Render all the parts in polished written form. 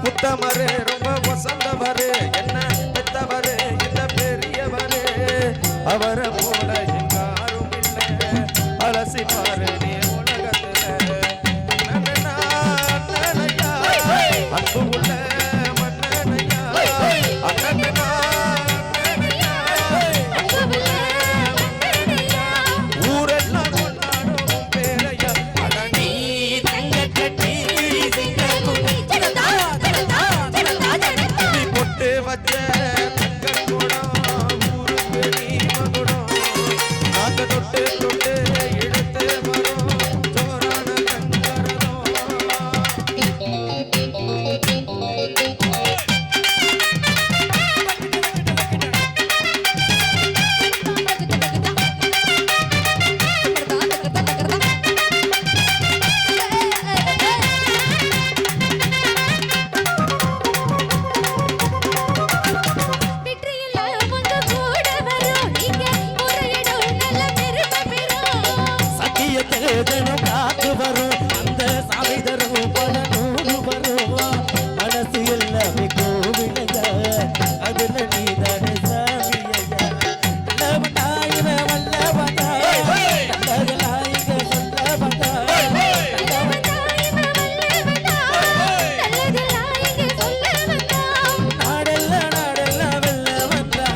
உத்தமரே ரொம்ப வசந்தவரே என்ன பெத்தவரே இந்த பெரியவரே அவரை போல எங்காரும் இல்லை அலசி பாரு நீ உலகத்துல அன்பு உள்ள மன்னனையா அண்ணனா ஊரெல்லாம் கொண்டாடும் பேரையா அடனி தங்க கட்டி வச்ச தங்க குடம் ஊருக்கு நீ மகுடம் நாங்க தொட்டு தொட்டு எடுத்து வரோம் ஜோரான கங்கரதோ காத்து வரும் அந்த சாமி தரும் பல நூறு வரும் மனசு எல்லாமே கோவிலையா அதுல நீதானே சாமியா நல்லவனாயிர வல்லவனா நல்லவனாயிர சொல்லவனா நாடெல்ல நாடெல்ல வெல்லவனா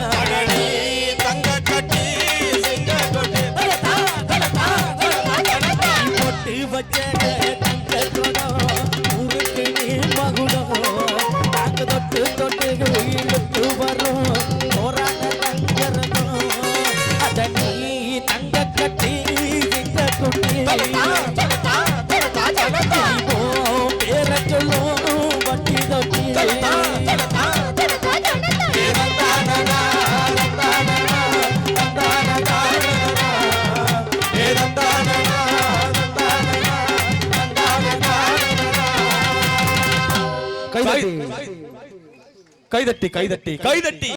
தங்க கட்டி சிங்க கொட்டி வச்ச தங்க குடம் ஊருக்கு நீ மகுடம் நாங்க தொட்டு தொட்டு இழுத்து வரும் போராட்ட தங்கரதம் அத நீ தங்க கட்டி சிங்க குட்டி பேர சொல்லும் வட்டி தொட்டி கைதட்டி கைதட்டி கைதட்டி